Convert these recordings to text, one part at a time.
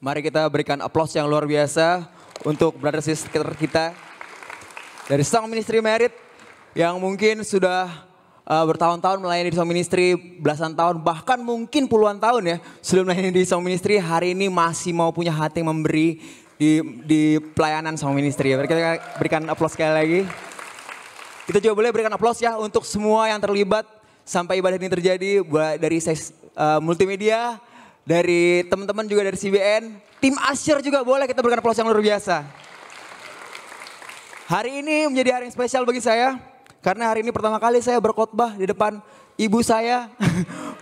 Mari kita berikan aplaus yang luar biasa untuk brother sister kita dari Song Ministry Merit yang mungkin sudah bertahun-tahun melayani di Song Ministry, belasan tahun bahkan mungkin puluhan tahun ya sebelum melayani di Song Ministry, hari ini masih mau punya hati yang memberi di pelayanan Song Ministry. Kita berikan aplaus sekali lagi. Kita juga boleh berikan aplaus ya untuk semua yang terlibat sampai ibadah ini terjadi, dari multimedia, dari teman-teman juga dari CBN, tim Asyir juga boleh kita berikan aplaus yang luar biasa. Hari ini menjadi hari yang spesial bagi saya, karena hari ini pertama kali saya berkhotbah di depan ibu saya,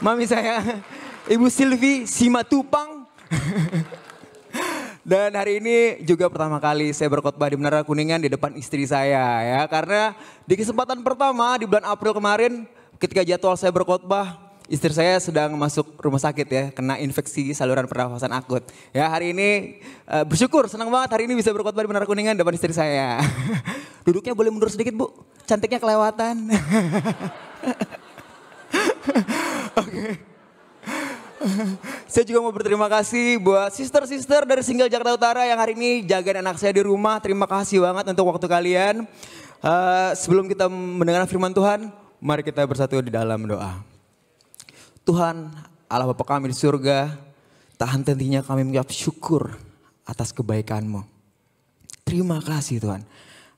mami saya, Ibu Silvi Simatupang. Dan hari ini juga pertama kali saya berkhotbah di Menara Kuningan di depan istri saya ya. Karena di kesempatan pertama di bulan April kemarin ketika jadwal saya berkhotbah, istri saya sedang masuk rumah sakit ya, kena infeksi saluran pernafasan akut. Ya hari ini bersyukur, senang banget hari ini bisa berkhotbah di Menara Kuningan depan istri saya. Duduknya boleh mundur sedikit Bu, cantiknya kelewatan. Oke. Saya juga mau berterima kasih buat sister-sister dari Single Jakarta Utara yang hari ini jagain anak saya di rumah. Terima kasih banget untuk waktu kalian. Sebelum kita mendengar firman Tuhan, mari kita bersatu di dalam doa. Tuhan Allah Bapa kami di surga, tak henti-hentinya kami mengucap syukur atas kebaikan-Mu. Terima kasih Tuhan,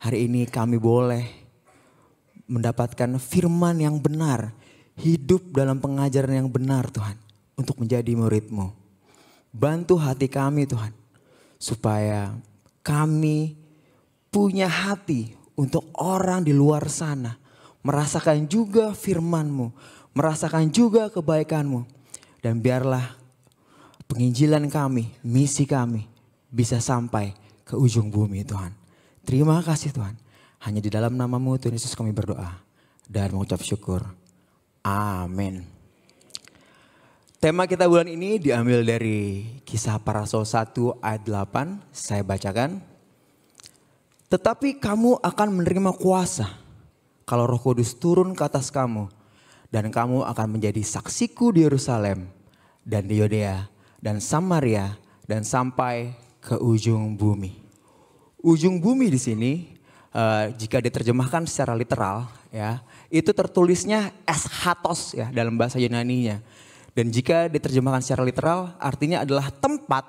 hari ini kami boleh mendapatkan firman yang benar, hidup dalam pengajaran yang benar Tuhan, untuk menjadi murid-Mu. Bantu hati kami Tuhan, supaya kami punya hati untuk orang di luar sana, merasakan juga firman-Mu, merasakan juga kebaikan-Mu. Dan biarlah penginjilan kami, misi kami bisa sampai ke ujung bumi Tuhan. Terima kasih Tuhan. Hanya di dalam nama-Mu Tuhan Yesus kami berdoa dan mengucap syukur. Amin. Tema kita bulan ini diambil dari Kisah Para Rasul 1 ayat 8. Saya bacakan. Tetapi kamu akan menerima kuasa kalau Roh Kudus turun ke atas kamu. Dan kamu akan menjadi saksiku di Yerusalem dan di Yudea dan Samaria dan sampai ke ujung bumi. Ujung bumi di sini jika diterjemahkan secara literal ya, itu tertulisnya eschatos ya dalam bahasa Yunaninya. Dan jika diterjemahkan secara literal artinya adalah tempat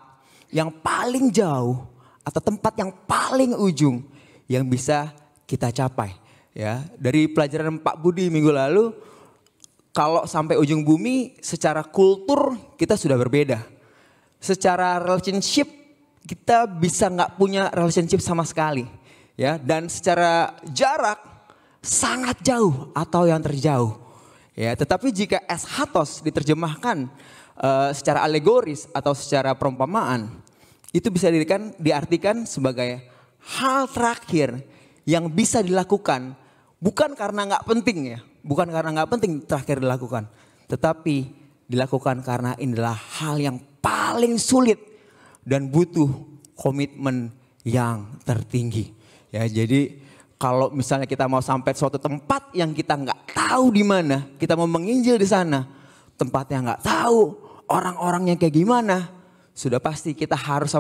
yang paling jauh atau tempat yang paling ujung yang bisa kita capai ya. Dari pelajaran Pak Budi minggu lalu, kalau sampai ujung bumi secara kultur kita sudah berbeda. Secara relationship kita bisa nggak punya relationship sama sekali. Ya, dan secara jarak sangat jauh atau yang terjauh. Ya, tetapi jika eschatos diterjemahkan secara alegoris atau secara perumpamaan, itu bisa diartikan sebagai hal terakhir yang bisa dilakukan bukan karena nggak penting ya. Bukan karena nggak penting terakhir dilakukan. Tetapi dilakukan karena ini adalah hal yang paling sulit. Dan butuh komitmen yang tertinggi. Ya, jadi kalau misalnya kita mau sampai suatu tempat yang kita nggak tahu di mana. Kita mau menginjil di sana. Tempatnya nggak tahu. Orang-orangnya kayak gimana. Sudah pasti kita harus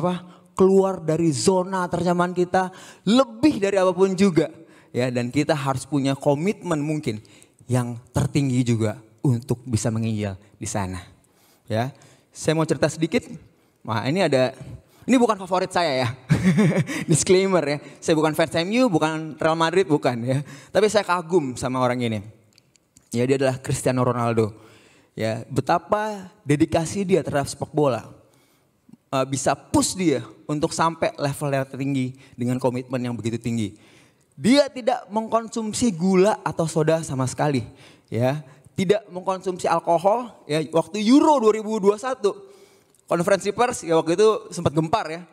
keluar dari zona ternyaman kita. Lebih dari apapun juga. Ya, dan kita harus punya komitmen mungkin yang tertinggi juga untuk bisa menginjil di sana. Ya, saya mau cerita sedikit. Wah, ini bukan favorit saya ya. Disclaimer ya, saya bukan fans MU, bukan Real Madrid, bukan ya. Tapi saya kagum sama orang ini. Ya, dia adalah Cristiano Ronaldo. Ya, betapa dedikasi dia terhadap sepak bola bisa push dia untuk sampai level yang tertinggi dengan komitmen yang begitu tinggi. Dia tidak mengkonsumsi gula atau soda sama sekali, ya. Tidak mengkonsumsi alkohol, ya. Waktu Euro 2021, konferensi pers, ya waktu itu sempat gempar ya.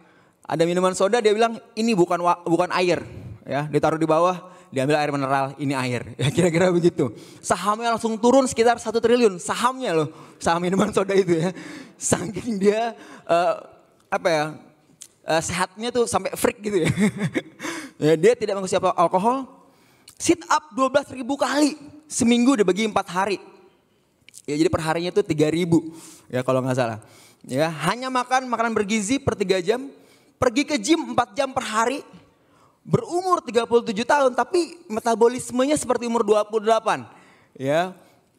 Ada minuman soda, dia bilang ini bukan air, ya. Ditaruh di bawah, diambil air mineral, ini air, ya kira-kira begitu. Sahamnya langsung turun sekitar 1 triliun, sahamnya loh, saham minuman soda itu ya. Saking dia sehatnya tuh sampai freak gitu ya. Ya, dia tidak mengkonsumsi alkohol. Sit up 12.000 kali. Seminggu dibagi 4 hari. Ya, jadi perharinya itu 3.000 ya kalau nggak salah. Ya, hanya makan makanan bergizi per 3 jam, pergi ke gym 4 jam per hari, berumur 37 tahun tapi metabolismenya seperti umur 28. Ya,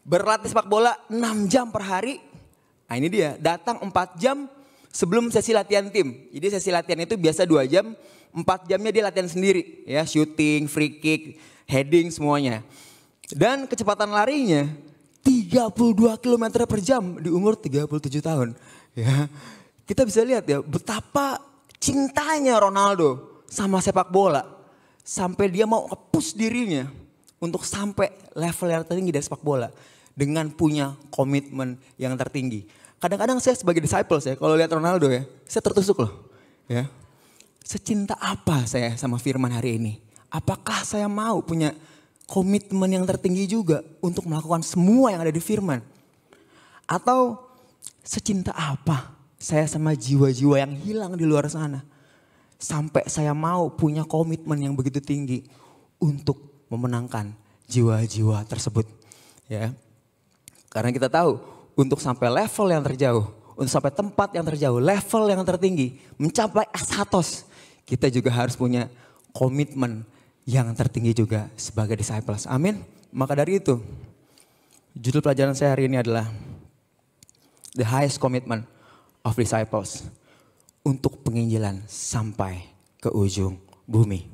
berlatih sepak bola 6 jam per hari. Nah ini dia, datang 4 jam sebelum sesi latihan tim. Jadi sesi latihan itu biasa 2 jam, 4 jamnya dia latihan sendiri. Ya, shooting, free kick, heading semuanya. Dan kecepatan larinya 32 km per jam di umur 37 tahun. Ya, kita bisa lihat ya betapa cintanya Ronaldo sama sepak bola. Sampai dia mau nge-push dirinya untuk sampai level yang tertinggi dari sepak bola. Dengan punya komitmen yang tertinggi. Kadang-kadang saya sebagai disciples ya, kalau lihat Ronaldo ya, saya tertusuk loh. Ya, secinta apa saya sama firman hari ini? Apakah saya mau punya komitmen yang tertinggi juga untuk melakukan semua yang ada di firman? Atau secinta apa saya sama jiwa-jiwa yang hilang di luar sana? Sampai saya mau punya komitmen yang begitu tinggi untuk memenangkan jiwa-jiwa tersebut. Ya. Karena kita tahu untuk sampai level yang terjauh, untuk sampai tempat yang terjauh, level yang tertinggi, mencapai asatos, kita juga harus punya komitmen yang tertinggi juga sebagai disciples. Amin. Maka dari itu, judul pelajaran saya hari ini adalah The Highest Commitment of Disciples untuk penginjilan sampai ke ujung bumi.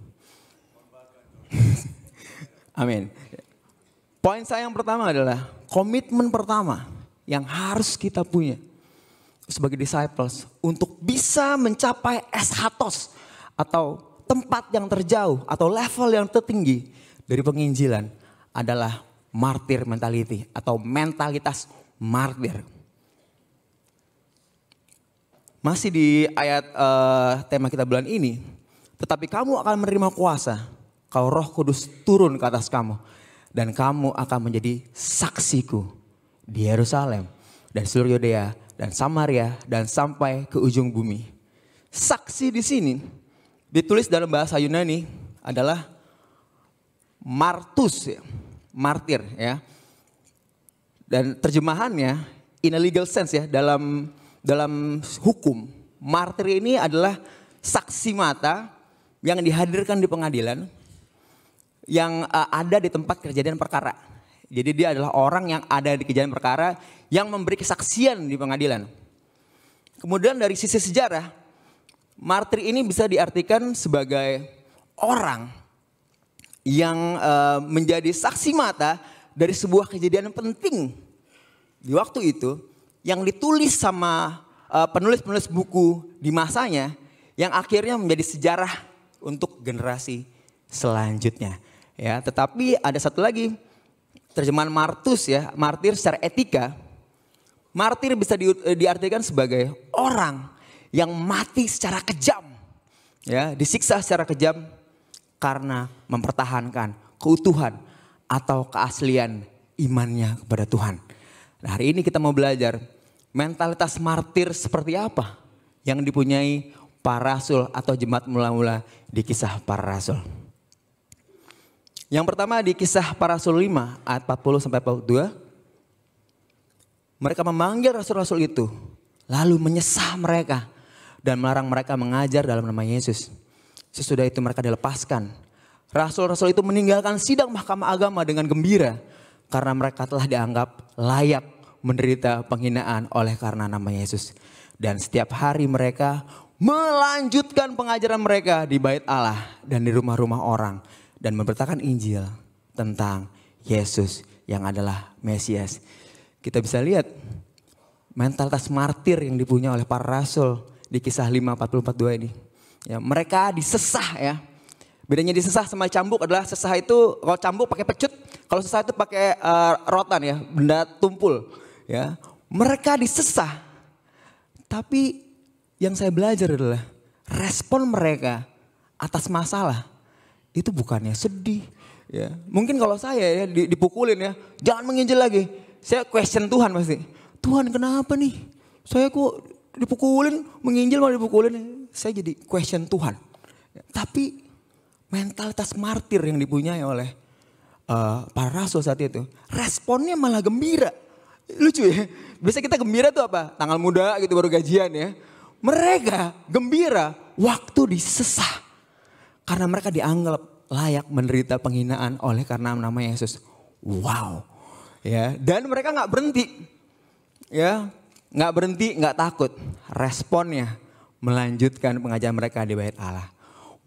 Amin. Poin saya yang pertama adalah komitmen pertama yang harus kita punya sebagai disciples untuk bisa mencapai eschatos atau tempat yang terjauh atau level yang tertinggi dari penginjilan adalah martyr mentality atau mentalitas martir. Masih di ayat tema kita bulan ini, tetapi kamu akan menerima kuasa kalau Roh Kudus turun ke atas kamu. Dan kamu akan menjadi saksiku di Yerusalem dan seluruh Yudea dan Samaria dan sampai ke ujung bumi. Saksi di sini ditulis dalam bahasa Yunani adalah martus, ya, martir ya. Dan terjemahannya in a legal sense ya, dalam hukum, martir ini adalah saksi mata yang dihadirkan di pengadilan yang ada di tempat kejadian perkara. Jadi dia adalah orang yang ada di kejadian perkara yang memberi kesaksian di pengadilan. Kemudian dari sisi sejarah, martir ini bisa diartikan sebagai orang yang menjadi saksi mata dari sebuah kejadian penting di waktu itu yang ditulis sama penulis-penulis buku di masanya yang akhirnya menjadi sejarah untuk generasi selanjutnya. Ya, tetapi ada satu lagi terjemahan martus ya, martir secara etika. Martir bisa diartikan sebagai orang yang mati secara kejam. Ya, disiksa secara kejam karena mempertahankan keutuhan atau keaslian imannya kepada Tuhan. Nah, hari ini kita mau belajar mentalitas martir seperti apa yang dipunyai para rasul atau jemaat mula-mula di Kisah Para Rasul. Yang pertama di Kisah Para Rasul 5 ayat 40 sampai 42. Mereka memanggil rasul-rasul itu lalu menyesah mereka dan melarang mereka mengajar dalam nama Yesus. Sesudah itu mereka dilepaskan. Rasul-rasul itu meninggalkan sidang mahkamah agama dengan gembira karena mereka telah dianggap layak menderita penghinaan oleh karena nama Yesus. Dan setiap hari mereka melanjutkan pengajaran mereka di bait Allah dan di rumah-rumah orang. Dan memberitakan Injil tentang Yesus yang adalah Mesias. Kita bisa lihat mentalitas martir yang dipunya oleh para rasul di Kisah 5, 40-42 ini. Ya, mereka disesah ya. Bedanya disesah sama cambuk adalah sesah itu kalau cambuk pakai pecut, kalau sesah itu pakai rotan ya, benda tumpul. Ya, mereka disesah. Tapi yang saya belajar adalah respon mereka atas masalah itu bukannya sedih. Ya, mungkin kalau saya ya dipukulin ya, jangan menginjil lagi. Saya question Tuhan pasti. Tuhan kenapa nih? Saya kok dipukulin, menginjil malah dipukulin. Saya jadi question Tuhan. Ya, tapi mentalitas martir yang dipunyai oleh para rasul saat itu, responnya malah gembira. Lucu ya. Biasa kita gembira tuh apa? Tanggal muda gitu baru gajian ya. Mereka gembira waktu disesah. Karena mereka dianggap layak menderita penghinaan oleh karena nama Yesus. Wow. Ya, dan mereka nggak berhenti. Ya, nggak berhenti, nggak takut. Responnya melanjutkan pengajaran mereka di bait Allah.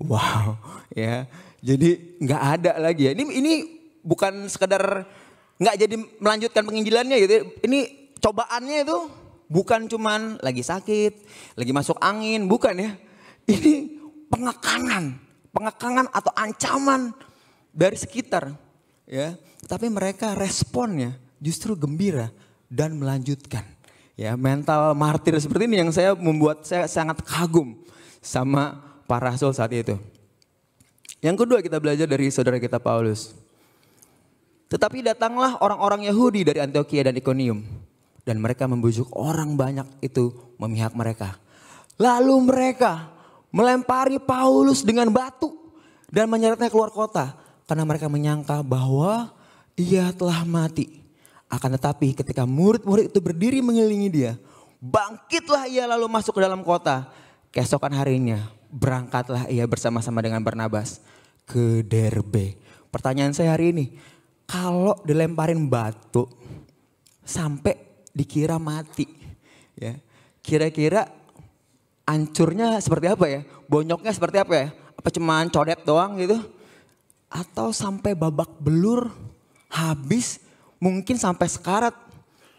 Wow, ya. Jadi nggak ada lagi ya. Ini bukan sekedar nggak jadi melanjutkan penginjilannya gitu. Ini cobaannya itu bukan cuman lagi sakit, lagi masuk angin, bukan ya. Ini pengekangan atau ancaman dari sekitar, ya. Tapi mereka responnya justru gembira dan melanjutkan. Ya, mental martir seperti ini yang membuat saya sangat kagum sama para rasul saat itu. Yang kedua kita belajar dari saudara kita Paulus. Tetapi datanglah orang-orang Yahudi dari Antiokhia dan Ikonium. Dan mereka membujuk orang banyak itu memihak mereka. Lalu mereka melempari Paulus dengan batu dan menyeretnya keluar kota. Karena mereka menyangka bahwa ia telah mati. Akan tetapi ketika murid-murid itu berdiri mengelilingi dia. Bangkitlah ia lalu masuk ke dalam kota. Keesokan harinya berangkatlah ia bersama-sama dengan Barnabas ke Derbe. Pertanyaan saya hari ini. Kalau dilemparin batu sampai dikira mati, ya, kira-kira hancurnya seperti apa ya? Bonyoknya seperti apa ya? Apa cuman codet doang gitu? Atau sampai babak belur, habis, mungkin sampai sekarat,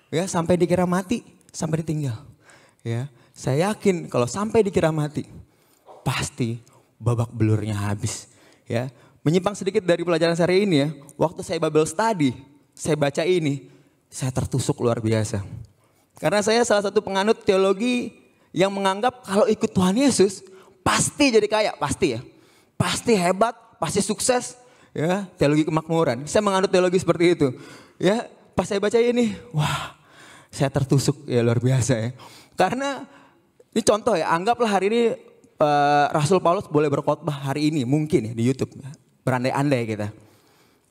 ya, sampai dikira mati, sampai ditinggal. Ya, saya yakin kalau sampai dikira mati, pasti babak belurnya habis. Ya, menyimpang sedikit dari pelajaran hari ini ya, waktu saya Bible study, saya baca ini, saya tertusuk luar biasa. Karena saya salah satu penganut teologi yang menganggap kalau ikut Tuhan Yesus pasti jadi kaya, pasti ya. Pasti hebat, pasti sukses, ya, teologi kemakmuran. Saya menganut teologi seperti itu. Ya, pas saya baca ini, wah, saya tertusuk ya luar biasa ya. Karena ini contoh ya, anggaplah hari ini Rasul Paulus boleh berkhotbah hari ini mungkin ya di YouTube. Berandai-andai kita.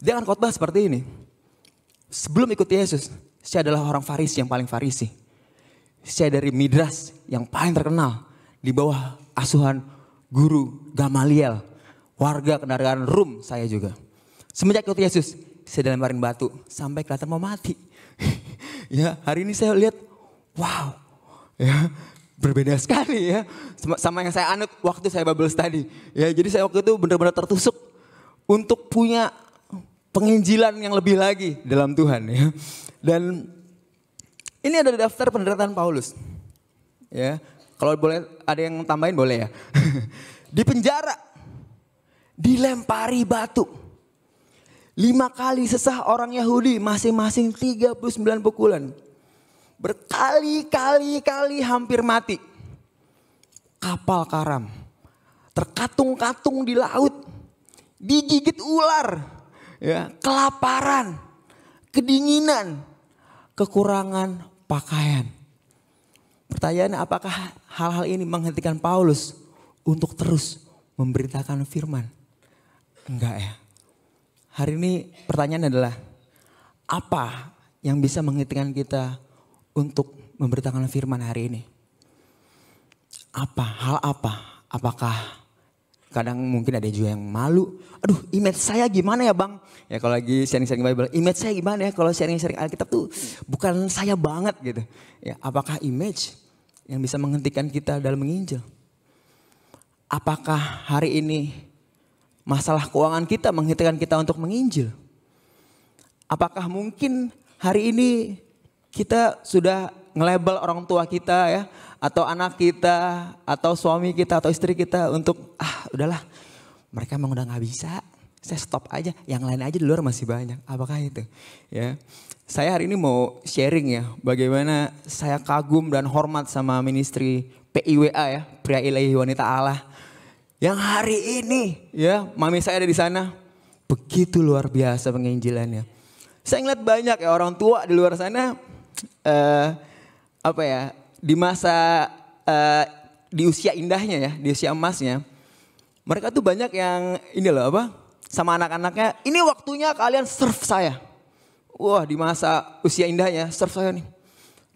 Dia akan khotbah seperti ini. Sebelum ikut Yesus, saya adalah orang Farisi yang paling Farisi. Saya dari Midras yang paling terkenal di bawah asuhan guru Gamaliel, warga kendaraan Rum saya juga. Semenjak ikut Yesus, saya dilemparin batu sampai kelihatan mau mati. Ya, hari ini saya lihat, wow, ya, berbeda sekali ya sama yang saya anut waktu saya Bible study. Ya, jadi saya waktu itu benar-benar tertusuk untuk punya penginjilan yang lebih lagi dalam Tuhan ya. Dan ini ada daftar penderitaan Paulus. Ya, kalau boleh ada yang tambahin boleh ya. Di penjara, dilempari batu. 5 kali sesah orang Yahudi, masing-masing 39 pukulan. Berkali-kali hampir mati. Kapal karam, terkatung-katung di laut. Digigit ular, ya, kelaparan, kedinginan, kekurangan pakaian. Pertanyaannya, apakah hal-hal ini menghentikan Paulus untuk terus memberitakan firman? Enggak ya. Hari ini pertanyaan adalah, apa yang bisa menghentikan kita untuk memberitakan firman hari ini? Apa? Hal apa? Apakah kadang mungkin ada juga yang malu. Aduh, image saya gimana ya bang? Ya kalau lagi sharing-sharing Bible, image saya gimana ya kalau sharing-sharing Alkitab tuh bukan saya banget gitu. Ya, apakah image yang bisa menghentikan kita dalam menginjil? Apakah hari ini masalah keuangan kita menghentikan kita untuk menginjil? Apakah mungkin hari ini kita sudah nge-label orang tua kita ya, atau anak kita, atau suami kita, atau istri kita untuk udahlah, mereka emang udah gak bisa, saya stop aja, yang lain aja di luar masih banyak. Apakah itu? Ya, saya hari ini mau sharing ya, bagaimana saya kagum dan hormat sama ministry PIWA ya, Pria Ilahi Wanita Allah, yang hari ini ya, mami saya ada di sana, begitu luar biasa penginjilannya. Saya ngeliat banyak ya orang tua di luar sana, di masa di usia indahnya ya, di usia emasnya, mereka tuh banyak yang ini loh sama anak-anaknya, ini waktunya kalian serve saya. Wah, di masa usia indahnya, serve saya nih.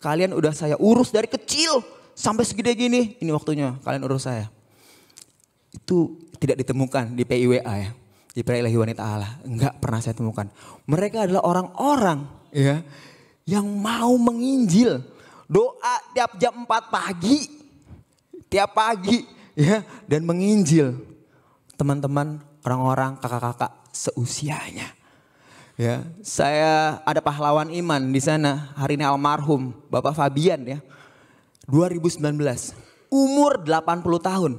Kalian udah saya urus dari kecil sampai segede gini, ini waktunya kalian urus saya. Itu tidak ditemukan di PIWA ya, di Pria Ilahi Wanita Allah. Enggak pernah saya temukan. Mereka adalah orang-orang ya yang mau menginjil. Doa tiap jam 4 pagi, tiap pagi ya, dan menginjil teman-teman, orang-orang, kakak-kakak seusianya. Ya, saya ada pahlawan iman di sana, hari ini almarhum Bapak Fabian ya. 2019, umur 80 tahun.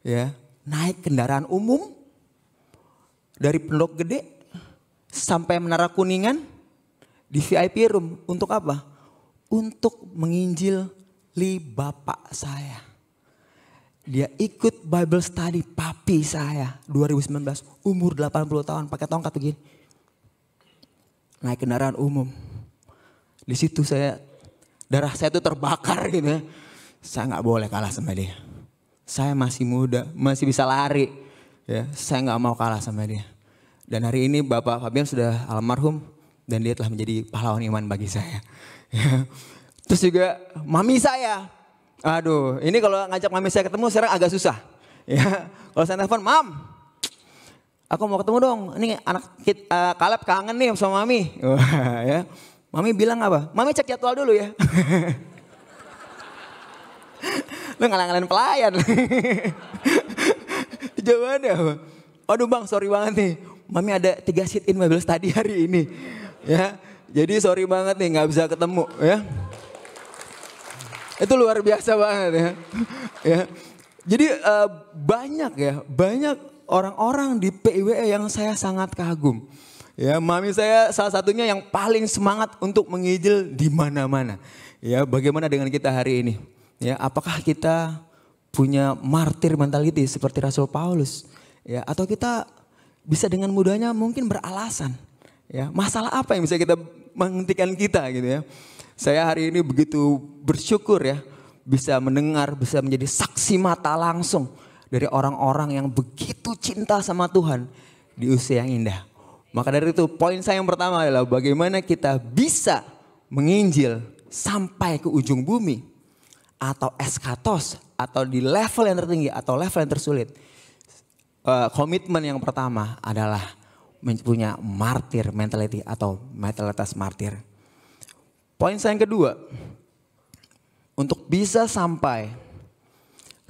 Ya, naik kendaraan umum dari Pondok Gede sampai Menara Kuningan di VIP room untuk apa? Untuk menginjili bapak saya. Dia ikut Bible study papi saya 2019, umur 80 tahun pakai tongkat begini. Naik kendaraan umum. Di situ darah saya tuh terbakar gitu ya. Saya nggak boleh kalah sama dia. Saya masih muda, masih bisa lari. Ya, saya nggak mau kalah sama dia. Dan hari ini Bapak Fabian sudah almarhum dan dia telah menjadi pahlawan iman bagi saya. Ya. Terus juga mami saya. Aduh, ini kalau ngajak mami saya ketemu sekarang agak susah. Ya, kalau saya telepon, "Mam, aku mau ketemu dong, ini anak Kaleb kangen nih sama Mami." Wah, ya. Mami bilang apa? "Mami cek jadwal dulu ya." Lu ngalang-ngalain pelayan. Jawabannya apa? "Aduh bang, sorry banget nih. Mami ada 3 sit-in Bible study hari ini." Ya, jadi sorry banget nih gak bisa ketemu ya. Itu luar biasa banget ya. Ya. Jadi banyak orang-orang di PIWE yang saya sangat kagum. Ya, mami saya salah satunya yang paling semangat untuk menginjil di mana-mana. Ya, bagaimana dengan kita hari ini? Ya, apakah kita punya martir mentality seperti Rasul Paulus? Ya, atau kita bisa dengan mudahnya mungkin beralasan? Ya, masalah apa yang bisa kita menghentikan kita gitu ya? Saya hari ini begitu bersyukur ya bisa mendengar, bisa menjadi saksi mata langsung dari orang-orang yang begitu cinta sama Tuhan di usia yang indah. Maka dari itu poin saya yang pertama adalah bagaimana kita bisa menginjil sampai ke ujung bumi atau eskatos atau di level yang tertinggi atau level yang tersulit. Komitmen yang pertama adalah punya martir mentality atau mentalitas martir. Poin saya yang kedua, untuk bisa sampai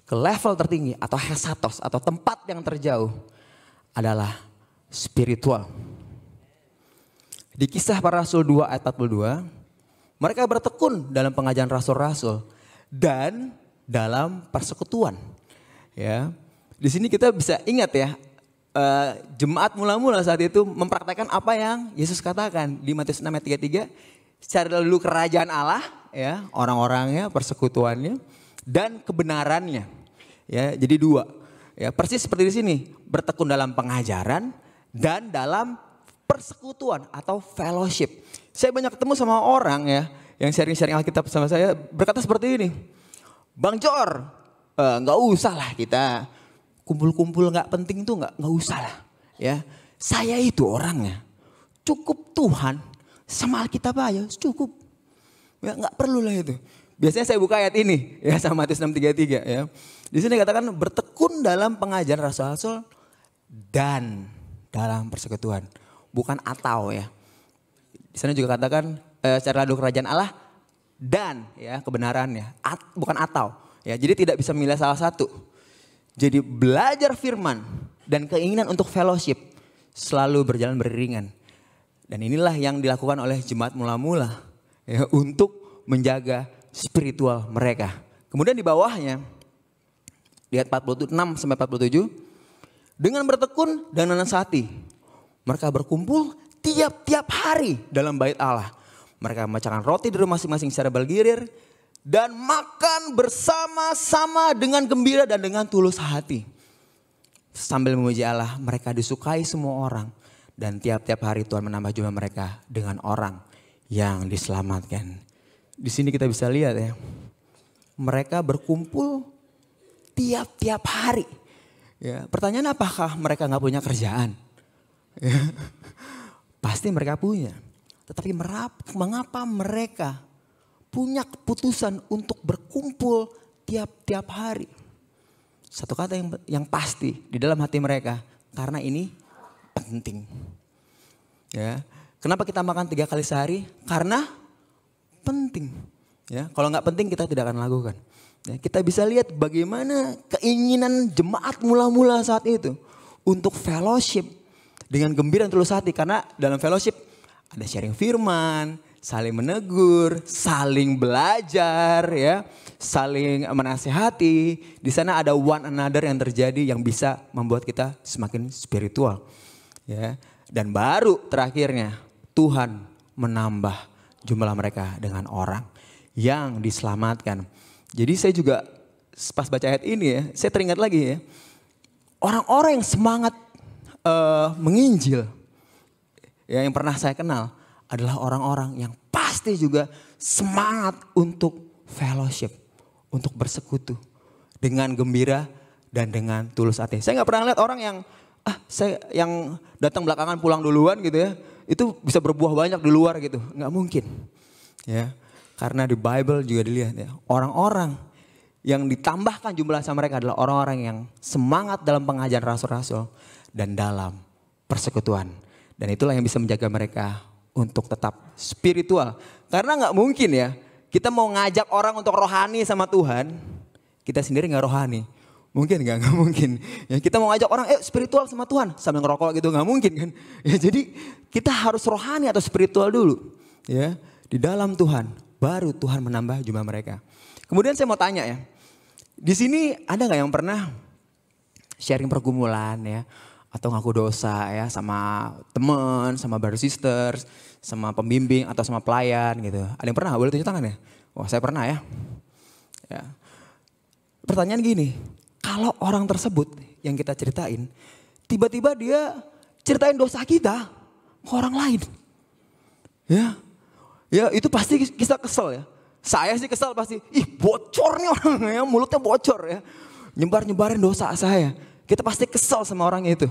ke level tertinggi atau hesatos atau tempat yang terjauh adalah spiritual. Di Kisah Para Rasul 2 ayat 42, mereka bertekun dalam pengajaran rasul-rasul dan dalam persekutuan. Ya, di sini kita bisa ingat ya, jemaat mula-mula saat itu mempraktekkan apa yang Yesus katakan di Matius 6 ayat 33. Cari dulu kerajaan Allah, ya, orang-orangnya, persekutuannya, dan kebenarannya. Ya, jadi 2. Ya, persis seperti di sini, bertekun dalam pengajaran dan dalam persekutuan atau fellowship. Saya banyak ketemu sama orang ya, yang sharing-sharing Alkitab sama saya berkata seperti ini. "Bang Jor, nggak usah lah kita kumpul-kumpul nggak penting tuh nggak usah lah. Ya, saya itu orangnya cukup Tuhan. Sama Alkitab aja cukup. Ya nggak perlu lah itu." Biasanya saya buka ayat ini ya sama Matius 6:33 ya. Di sini katakan bertekun dalam pengajaran rasul-rasul dan dalam persekutuan. Bukan atau ya. Di sana juga katakan cari dulu kerajaan Allah dan ya kebenarannya. Bukan atau. Ya, jadi tidak bisa memilih salah satu. Jadi belajar firman dan keinginan untuk fellowship selalu berjalan beriringan. Dan inilah yang dilakukan oleh jemaat mula-mula ya, untuk menjaga spiritual mereka. Kemudian di bawahnya, lihat 46 sampai 47, dengan bertekun dan menasihati, mereka berkumpul tiap-tiap hari dalam bait Allah. Mereka memecahkan roti di rumah masing-masing secara bergilir dan makan bersama-sama dengan gembira dan dengan tulus hati. Sambil memuji Allah, mereka disukai semua orang. Dan tiap-tiap hari Tuhan menambah jumlah mereka dengan orang yang diselamatkan. Di sini kita bisa lihat ya. Mereka berkumpul tiap-tiap hari. Ya, pertanyaan apakah mereka nggak punya kerjaan? Ya, pasti mereka punya. Tetapi mengapa mereka punya keputusan untuk berkumpul tiap-tiap hari? Satu kata yang pasti di dalam hati mereka, karena ini penting. Ya, kenapa kita makan 3 kali sehari? Karena penting. Ya, kalau nggak penting kita tidak akan lakukan. Ya, kita bisa lihat bagaimana keinginan jemaat mula-mula saat itu untuk fellowship dengan gembira dan tulus hati, karena dalam fellowship ada sharing firman, saling menegur, saling belajar, ya, saling menasehati. Di sana ada one another yang terjadi yang bisa membuat kita semakin spiritual. Ya. Dan baru terakhirnya Tuhan menambah jumlah mereka dengan orang yang diselamatkan. Jadi saya juga pas baca ayat ini ya, saya teringat lagi ya. Orang-orang yang semangat menginjil, ya, yang pernah saya kenal adalah orang-orang yang pasti juga semangat untuk fellowship, untuk bersekutu dengan gembira dan dengan tulus hati. Saya nggak pernah lihat orang yang datang belakangan pulang duluan gitu ya, itu bisa berbuah banyak di luar gitu, nggak mungkin. Ya, karena di Bible juga dilihat ya, orang-orang yang ditambahkan jumlah sama mereka adalah orang-orang yang semangat dalam pengajaran rasul-rasul dan dalam persekutuan. Dan itulah yang bisa menjaga mereka untuk tetap spiritual. Karena nggak mungkin ya, kita mau ngajak orang untuk rohani sama Tuhan, kita sendiri nggak rohani. Mungkin nggak? Nggak mungkin. Ya, kita mau ngajak orang spiritual sama Tuhan sambil ngerokok gitu, nggak mungkin kan? Ya, jadi kita harus rohani atau spiritual dulu. Ya, di dalam Tuhan, baru Tuhan menambah jumlah mereka. Kemudian saya mau tanya ya, di sini ada nggak yang pernah sharing pergumulan ya? Atau ngaku dosa ya sama teman, sama brother sisters, sama pembimbing atau sama pelayan gitu. Ada yang pernah? Boleh tunjuk tangan ya? Wah, saya pernah ya. Ya. Pertanyaan gini, kalau orang tersebut yang kita ceritain, tiba-tiba dia ceritain dosa kita ke orang lain. Ya, ya itu pasti kita kesel ya. Saya sih kesel pasti, bocor nih orang ya, mulutnya bocor ya. Nyebar-nyebarin dosa saya. Kita pasti kesel sama orang itu.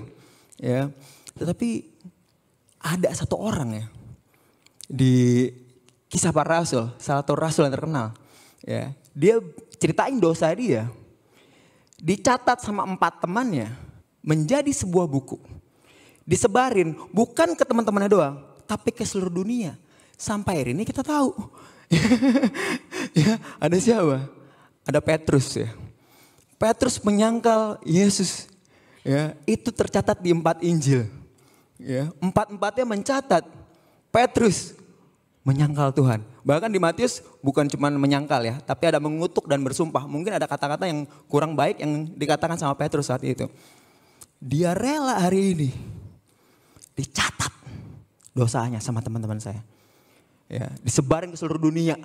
Ya. Tetapi ada satu orang ya di Kisah Para Rasul, salah satu rasul yang terkenal. Ya. Dia ceritain dosa dia. Dicatat sama 4 temannya menjadi sebuah buku. Disebarin bukan ke teman-temannya doang, tapi ke seluruh dunia. Sampai hari ini kita tahu. Ya, ada siapa? Ada Petrus ya. Petrus menyangkal Yesus. Ya, itu tercatat di 4 Injil. Ya, 4-4-nya mencatat Petrus menyangkal Tuhan. Bahkan di Matius bukan cuma menyangkal ya, tapi ada mengutuk dan bersumpah. Mungkin ada kata-kata yang kurang baik yang dikatakan sama Petrus saat itu. Dia rela hari ini dicatat dosanya sama teman-teman saya. Ya, disebarin ke seluruh dunia.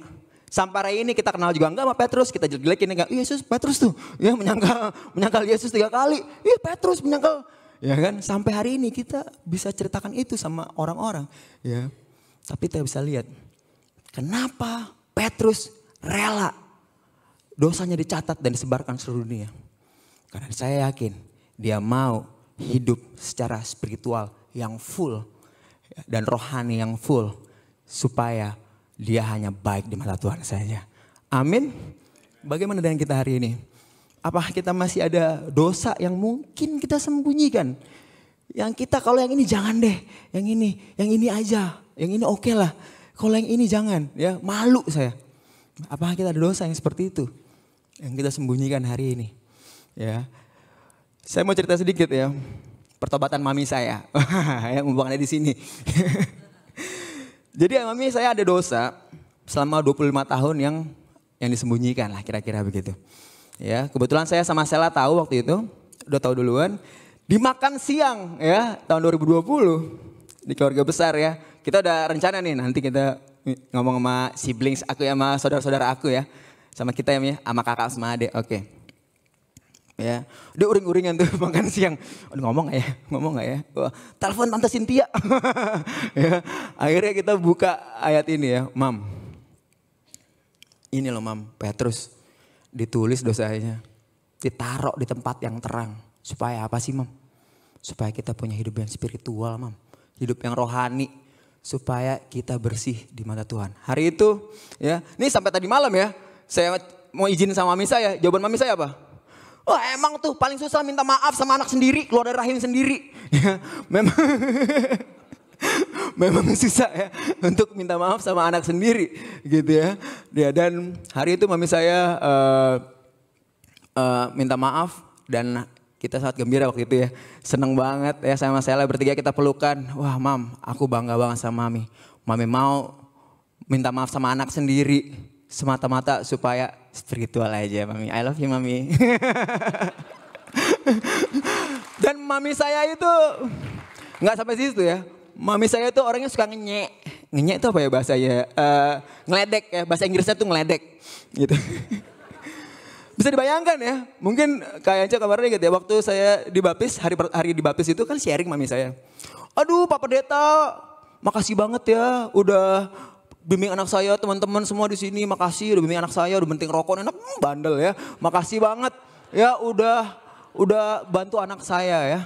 Sampai hari ini kita kenal juga enggak sama Petrus, kita jelek-jelekin enggak. Yesus Petrus tuh, ya menyangkal Yesus 3 kali. Petrus menyangkal, ya kan? Sampai hari ini kita bisa ceritakan itu sama orang-orang, ya. Tapi kita bisa lihat kenapa Petrus rela dosanya dicatat dan disebarkan seluruh dunia. Karena saya yakin dia mau hidup secara spiritual yang full dan rohani yang full supaya dia hanya baik di mata Tuhan saja. Amin. Bagaimana dengan kita hari ini? Apa kita masih ada dosa yang mungkin kita sembunyikan? Yang kita kalau yang ini jangan deh, yang ini aja, yang ini oke lah. Kalau yang ini jangan, ya malu saya. Apakah kita ada dosa yang seperti itu? Yang kita sembunyikan hari ini. Ya, saya mau cerita sedikit ya. Pertobatan mami saya, yang mumpung ada di sini. Jadi mami saya ada dosa selama 25 tahun yang disembunyikan lah kira-kira begitu. Ya, kebetulan saya sama Sela tahu waktu itu, udah tahu duluan. Dimakan siang ya tahun 2020 di keluarga besar ya. Kita udah rencana nih nanti kita ngomong sama siblings aku ya, sama saudara-saudara aku ya. Sama kita ya, sama kakak sama adik, oke. Ya, dia uring-uringan tuh makan siang. Ngomong gak ya? Wah, telepon Tante Cynthia. Ya, akhirnya kita buka ayat ini ya, Mam. Ini loh Mam, Petrus ditulis dosanya. Ditaruh di tempat yang terang. Supaya apa sih Mam? Supaya kita punya hidup yang spiritual Mam. Hidup yang rohani. supaya kita bersih di mata Tuhan. Hari itu ya, ini sampai tadi malam ya, saya mau izin sama mami saya, jawaban mami saya apa? Wah emang tuh paling susah minta maaf sama anak sendiri, keluar dari rahim sendiri. Ya, memang memang susah ya untuk minta maaf sama anak sendiri gitu ya. Dan hari itu mami saya minta maaf dan kita sangat gembira waktu itu ya. Seneng banget ya sama Sela bertiga kita pelukan. Wah mam, aku bangga banget sama mami. Mami mau minta maaf sama anak sendiri semata-mata supaya spiritual aja mami. I love you mami. Dan mami saya itu nggak sampai situ ya. Mami saya itu orangnya suka ngenyek. Ngenyek itu apa ya bahasanya? Ngeledek ya, bahasa Inggrisnya tuh ngeledek gitu. Bisa dibayangkan ya, mungkin kayak Ance kabarnya gitu ya, waktu saya dibaptis, hari dibaptis itu kan sharing mami saya. Aduh Pak Pendeta, makasih banget ya udah bimbing anak saya, teman-teman semua di sini makasih udah bimbing anak saya, udah benting rokok, enak bandel ya. Makasih banget ya udah bantu anak saya ya.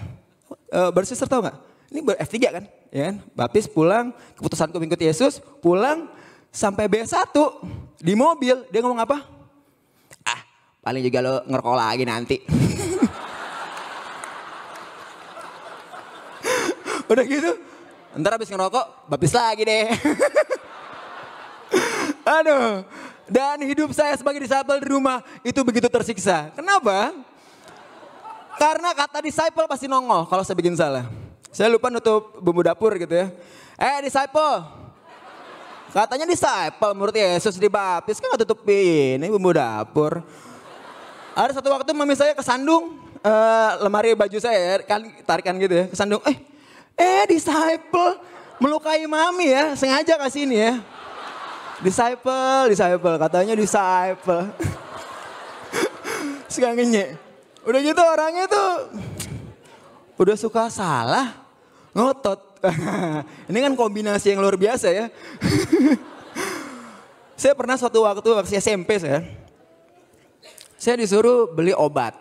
Bersister tau gak? Ini F3 kan, ya kan? Baptis pulang, keputusanku mengikuti Yesus, pulang sampai B1 di mobil, dia ngomong apa? Paling juga lo ngerokok lagi nanti. Udah gitu, ntar habis ngerokok, baptis lagi deh. Aduh, dan hidup saya sebagai disciple di rumah itu begitu tersiksa. Kenapa? Karena kata disciple pasti nongol kalau saya bikin salah. Saya lupa nutup bumbu dapur gitu ya. Disciple. Katanya disciple menurut Yesus dibaptis kan gak tutup ini bumbu dapur. Ada satu waktu mami saya kesandung lemari baju saya kan tarikan gitu ya, kesandung. Disciple melukai mami ya, sengaja kasih ini ya. Disciple katanya disciple. Suka ngenyek. Udah gitu orangnya tuh udah suka salah, ngotot. Ini kan kombinasi yang luar biasa ya. Saya pernah suatu waktu SMP saya disuruh beli obat,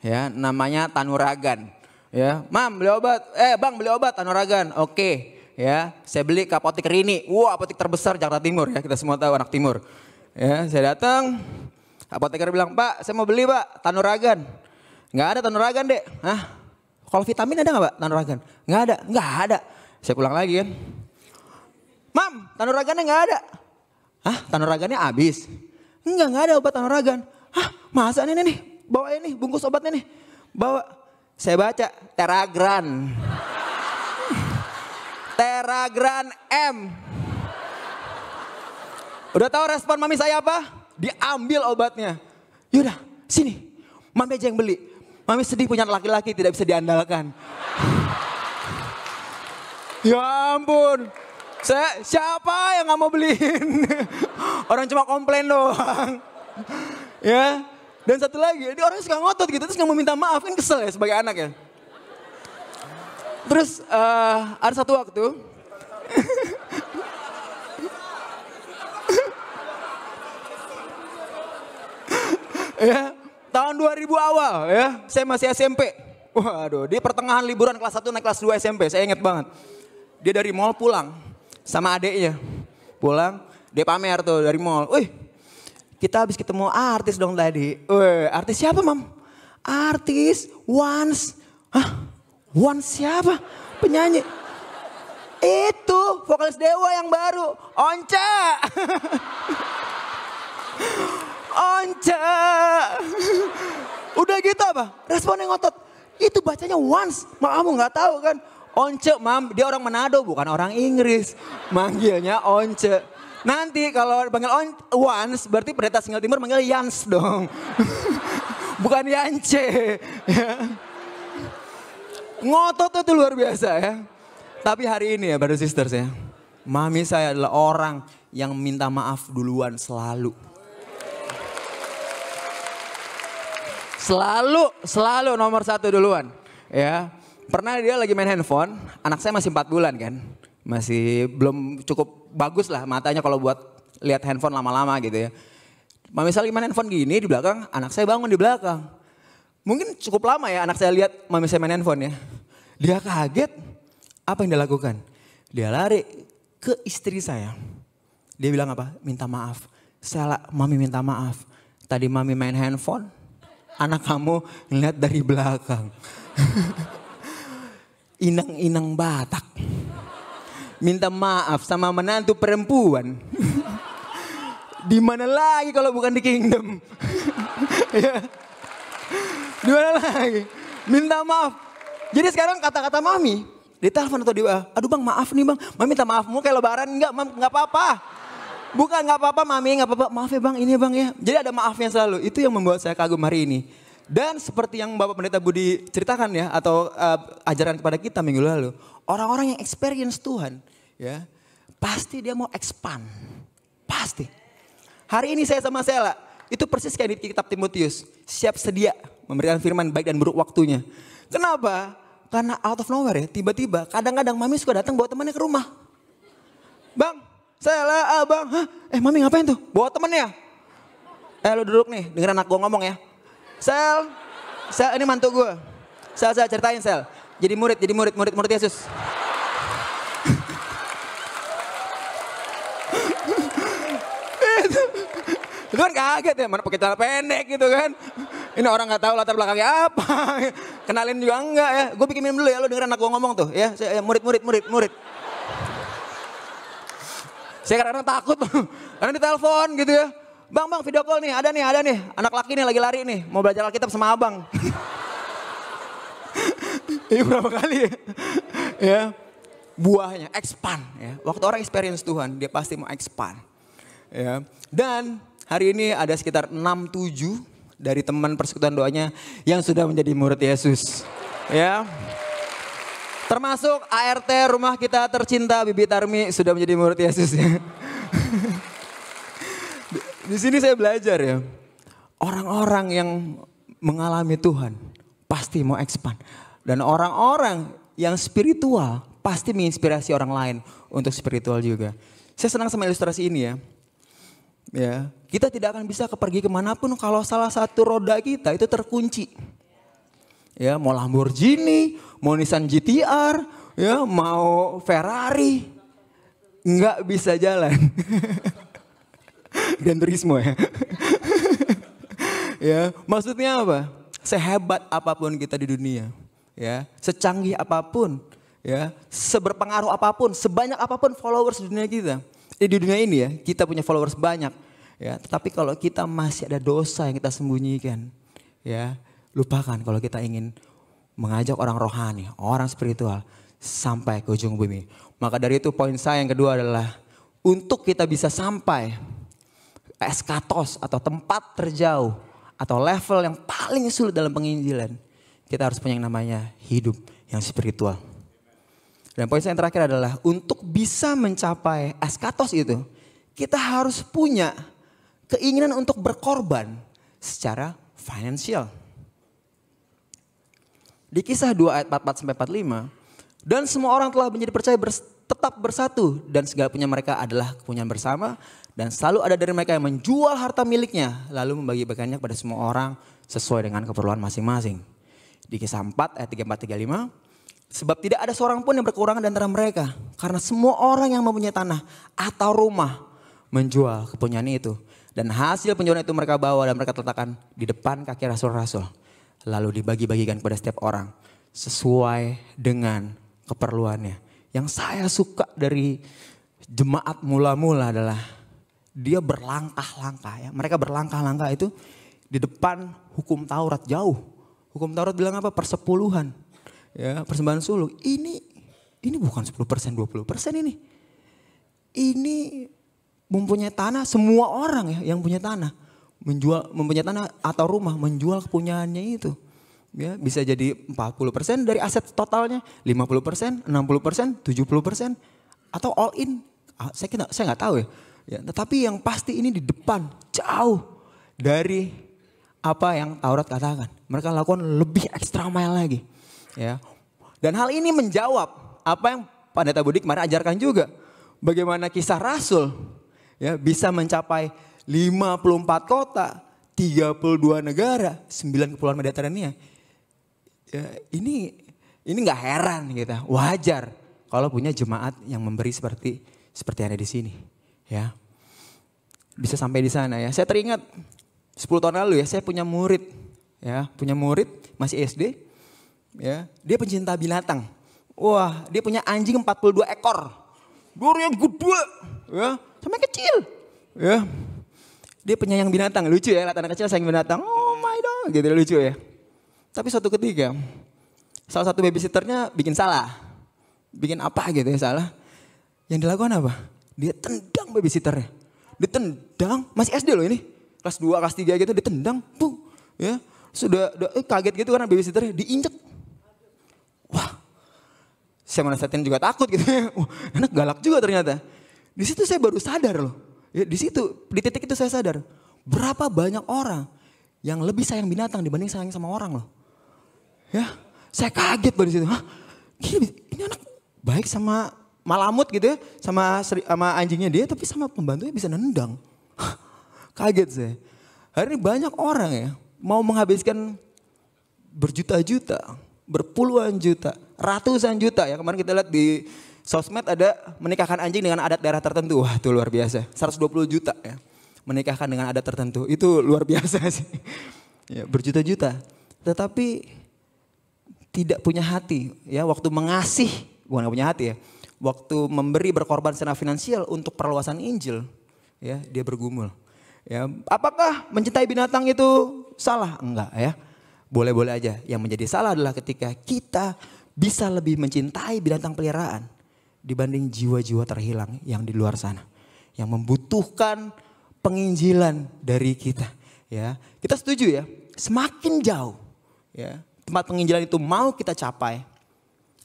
ya namanya Tanuragan, ya. Mam beli obat, bang beli obat Tanuragan, oke, ya. Saya beli ke apotek Rini, apotek terbesar Jakarta Timur ya, kita semua tahu anak Timur. Ya, saya datang, apoteker bilang Pak, saya mau beli Pak Tanuragan, nggak ada Tanuragan dek, kalau vitamin ada nggak Pak Tanuragan? Nggak ada. Saya pulang lagi kan, Mam Tanuragannya nggak ada, Tanuragannya habis, nggak ada obat Tanuragan. Masa nih, bawa ini bungkus obatnya nih. Bawa, saya baca Teragran. Teragran M. Udah tahu respon mami saya apa? Diambil obatnya. Yaudah sini, mami aja yang beli. Mami sedih punya laki-laki tidak bisa diandalkan. Ya ampun, siapa yang gak mau beliin? Orang cuma komplain doang. Ya, dan satu lagi, dia orang suka ngotot gitu, terus gak mau minta maaf, kan kesel ya sebagai anak ya. Terus ada satu waktu, ya tahun 2000 awal ya, saya masih SMP. Waduh, di pertengahan liburan kelas 1 naik kelas 2 SMP, saya inget banget. Dia dari mall pulang sama adeknya, pulang, dia pamer tuh dari mall. Wih, kita habis ketemu artis dong tadi. Artis siapa mam? Artis Once. Once siapa? Penyanyi. Itu vokalis Dewa yang baru. Once. Once. Udah gitu apa? Responnya ngotot. Itu bacanya Once. Kamu gak tahu kan? Once mam, dia orang Manado bukan orang Inggris. Manggilnya Once. Nanti kalau panggil Once berarti pendeta Single Timur manggil Yans dong. Bukan Yance. Ya. Ngotot itu luar biasa ya. Tapi hari ini ya brother sisters ya. Mami saya adalah orang yang minta maaf duluan selalu. Selalu nomor 1 duluan. Ya. Pernah dia lagi main handphone, anak saya masih 4 bulan kan. Masih belum cukup bagus lah matanya kalau buat lihat handphone lama-lama gitu ya. Mami saya lagi main handphone gini di belakang, anak saya bangun di belakang. Mungkin cukup lama ya anak saya lihat mami saya main handphone ya. Dia kaget, apa yang dia lakukan? Dia lari ke istri saya. Dia bilang apa? Minta maaf. Mami minta maaf. Tadi mami main handphone, anak kamu ngeliat dari belakang. Inang-inang Batak. Minta maaf sama menantu perempuan. Di mana lagi kalau bukan di Kingdom? Ya. Di mana lagi? Minta maaf. Jadi sekarang kata-kata mami di telepon atau di aduh bang maaf nih bang, mami minta maaf mau kayak lebaran nggak apa-apa. Bukan nggak apa-apa mami, nggak apa-apa, maaf ya bang ini bang ya. Jadi ada maafnya selalu. Itu yang membuat saya kagum hari ini. Dan seperti yang Bapak Pendeta Budi ceritakan ya, atau ajaran kepada kita minggu lalu, orang-orang yang experience Tuhan, ya pasti dia mau expand, pasti. Hari ini saya sama Sela, itu persis kayak di kitab Timotius, siap sedia memberikan firman baik dan buruk waktunya. Kenapa? Karena out of nowhere ya, tiba-tiba kadang-kadang mami suka datang bawa temannya ke rumah. Bang, Sela, bang, mami ngapain tuh? Bawa temennya. Lu duduk nih, denger anak gue ngomong ya. Sel ini mantu gue. Sel ceritain Sel. Jadi murid Yesus. Itu kan kaget ya, mana pakai celana pendek gitu kan. Ini orang nggak tahu latar belakangnya apa. Kenalin juga enggak ya. Gue bikin minum dulu ya, lu denger anak gue ngomong tuh ya. Murid. Saya kadang-kadang takut karena ditelepon gitu ya. Bang, video call nih, ada nih. Anak laki nih lagi lari nih, mau belajar Alkitab sama abang. Ini berapa kali ya? Ya, buahnya expand ya. Waktu orang experience Tuhan, dia pasti mau expand. Ya. Dan hari ini ada sekitar 6-7 dari teman persekutuan doanya yang sudah menjadi murid Yesus. Ya. Termasuk ART rumah kita tercinta Bibi Tarmi sudah menjadi murid Yesus ya. Di sini saya belajar ya, orang-orang yang mengalami Tuhan pasti mau expand. Dan orang-orang yang spiritual pasti menginspirasi orang lain untuk spiritual juga. Saya senang sama ilustrasi ini ya. Ya, kita tidak akan bisa pergi kemanapun kalau salah satu roda kita itu terkunci. Ya, mau Lamborghini, mau Nissan GT-R, ya, mau Ferrari, nggak bisa jalan. Gran Turismo ya. Ya, maksudnya apa? Sehebat apapun kita di dunia, ya, secanggih apapun, ya, seberpengaruh apapun, sebanyak apapun followers di dunia kita. Di dunia ini ya, kita punya followers banyak, ya. Tetapi kalau kita masih ada dosa yang kita sembunyikan, ya, lupakan kalau kita ingin mengajak orang rohani, orang spiritual sampai ke ujung bumi. Maka dari itu poin saya yang kedua adalah untuk kita bisa sampai eskatos atau tempat terjauh atau level yang paling sulit dalam penginjilan, kita harus punya yang namanya hidup yang spiritual. Dan poin saya yang terakhir adalah untuk bisa mencapai eskatos itu, kita harus punya keinginan untuk berkorban secara finansial. Di Kisah 2 ayat 44-45, dan semua orang telah menjadi percaya tetap bersatu dan segala punya mereka adalah kepunyaan bersama. Dan selalu ada dari mereka yang menjual harta miliknya lalu membagi-bagikannya kepada semua orang sesuai dengan keperluan masing-masing. Di Kisah 4 ayat 34-35, sebab tidak ada seorang pun yang berkekurangan di antara mereka karena semua orang yang mempunyai tanah atau rumah menjual kepunyaan itu. Dan hasil penjualan itu mereka bawa dan mereka letakkan di depan kaki rasul-rasul. Lalu dibagi-bagikan kepada setiap orang sesuai dengan keperluannya. Yang saya suka dari jemaat mula-mula adalah dia berlangkah-langkah ya. Mereka berlangkah-langkah itu di depan hukum Taurat jauh. Hukum Taurat bilang apa? Persepuluhan. Ya, persembahan suluk. Ini bukan 10%, 20% ini. Ini mempunyai tanah, semua orang ya yang punya tanah. Mempunyai tanah atau rumah, menjual kepunyaannya itu. Ya, bisa jadi 40% dari aset totalnya, 50%, 60%, 70%, atau all in. Saya nggak tahu ya. Ya, tetapi yang pasti ini di depan, jauh dari apa yang Taurat katakan. Mereka lakukan lebih ekstra mile lagi. Ya. Dan hal ini menjawab apa yang Pendeta Budi kemarin ajarkan juga. Bagaimana kisah Rasul ya, bisa mencapai 54 kota, 32 negara, 9 kepulauan Mediterania. Ya, ini nggak heran gitu, wajar kalau punya jemaat yang memberi seperti seperti ada di sini, ya. Bisa sampai di sana ya. Saya teringat 10 tahun lalu ya, saya punya murid, masih SD, ya. Dia pencinta binatang. Wah, dia punya anjing 42 ekor. Yang gede, ya, sampai kecil, ya. Dia penyayang binatang, lucu ya, lihat anak kecil sayang binatang. Oh my god, gitu lucu ya. Tapi suatu ketika, salah satu babysitternya bikin salah. Bikin apa gitu ya salah. Yang dilakukan apa? Dia tendang babysitternya. Ditendang, masih SD loh ini. Kelas 2, kelas 3 gitu ditendang. Tuh, ya. Sudah kaget gitu karena babysitternya diinjek. Wah, saya merasakan juga takut gitu ya. Wah, anak galak juga ternyata. Di situ saya baru sadar loh. Ya, di situ, di titik itu saya sadar. Berapa banyak orang yang lebih sayang binatang dibanding sayang sama orang loh. Ya, saya kaget pada situ. Hah, ini anak baik sama malamut gitu ya, sama anjingnya dia, tapi sama pembantunya bisa nendang. Hah, kaget saya. Hari ini banyak orang ya mau menghabiskan berjuta-juta, berpuluhan juta, ratusan juta ya. Kemarin kita lihat di sosmed ada menikahkan anjing dengan adat daerah tertentu. Wah, itu luar biasa. 120 juta ya. Menikahkan dengan adat tertentu. Itu luar biasa sih. Ya, berjuta-juta. Tetapi tidak punya hati ya, waktu mengasih, bukan gak punya hati ya, waktu memberi berkorban secara finansial untuk perluasan Injil, ya dia bergumul. Ya, apakah mencintai binatang itu salah? Enggak ya, boleh-boleh aja. Yang menjadi salah adalah ketika kita bisa lebih mencintai binatang peliharaan dibanding jiwa-jiwa terhilang yang di luar sana, yang membutuhkan penginjilan dari kita. Ya, kita setuju ya, semakin jauh ya tempat penginjilan itu mau kita capai,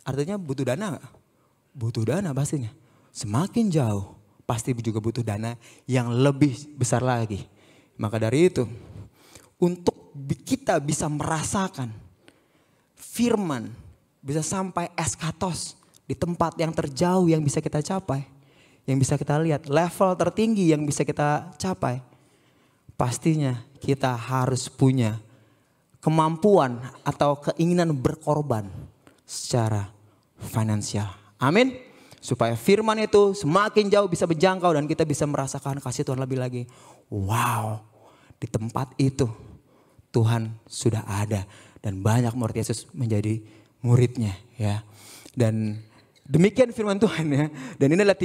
artinya butuh dana gak? Butuh dana pastinya. Semakin jauh pasti juga butuh dana yang lebih besar lagi. Maka dari itu, untuk kita bisa merasakan firman, bisa sampai eskatos di tempat yang terjauh yang bisa kita capai, yang bisa kita lihat, level tertinggi yang bisa kita capai, pastinya kita harus punya kemampuan atau keinginan berkorban secara finansial. Amin. Supaya firman itu semakin jauh bisa menjangkau dan kita bisa merasakan kasih Tuhan lebih lagi. Wow, di tempat itu Tuhan sudah ada dan banyak murid Yesus menjadi muridnya ya. Dan demikian firman Tuhan ya. Dan ini adalah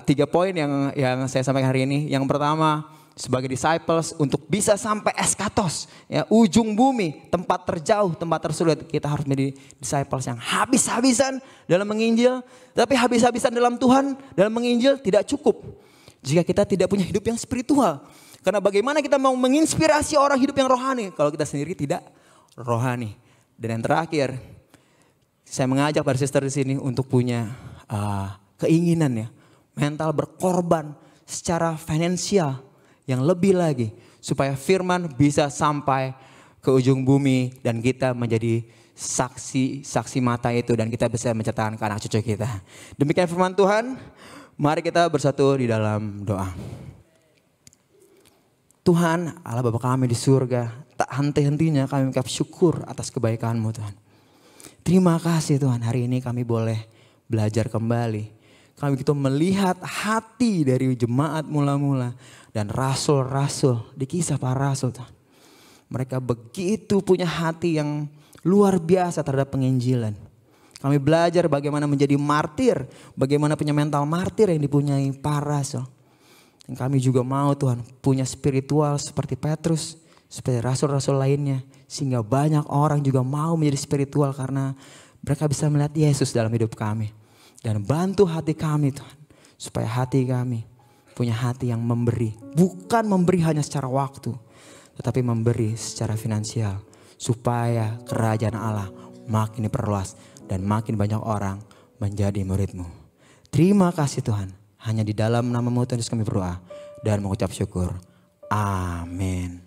tiga poin yang saya sampaikan hari ini. Yang pertama, sebagai disciples untuk bisa sampai eskatos, ya, ujung bumi, tempat terjauh, tempat tersulit, kita harus menjadi disciples yang habis-habisan dalam menginjil. Tapi habis-habisan dalam Tuhan, dalam menginjil tidak cukup jika kita tidak punya hidup yang spiritual. Karena bagaimana kita mau menginspirasi orang hidup yang rohani kalau kita sendiri tidak rohani. Dan yang terakhir, saya mengajak para sister di sini untuk punya keinginan ya, mental berkorban secara finansial yang lebih lagi supaya firman bisa sampai ke ujung bumi dan kita menjadi saksi mata itu dan kita bisa menceritakan ke anak cucu kita. Demikian firman Tuhan. Mari kita bersatu di dalam doa. Tuhan Allah Bapa kami di surga, tak henti-hentinya kami mengucap syukur atas kebaikan-Mu Tuhan. Terima kasih Tuhan, hari ini kami boleh belajar kembali. Kami begitu melihat hati dari jemaat mula-mula dan rasul-rasul di kisah para rasul Tuhan. Mereka begitu punya hati yang luar biasa terhadap penginjilan. Kami belajar bagaimana menjadi martir, bagaimana punya mental martir yang dipunyai para rasul. Dan kami juga mau Tuhan punya spiritual seperti Petrus, seperti rasul-rasul lainnya. Sehingga banyak orang juga mau menjadi spiritual karena mereka bisa melihat Yesus dalam hidup kami. Dan bantu hati kami Tuhan, supaya hati kami punya hati yang memberi. Bukan memberi hanya secara waktu, tetapi memberi secara finansial. Supaya kerajaan Allah makin diperluas dan makin banyak orang menjadi murid-Mu. Terima kasih Tuhan. Hanya di dalam nama-Mu Tuhan Yesus kami berdoa dan mengucap syukur. Amin.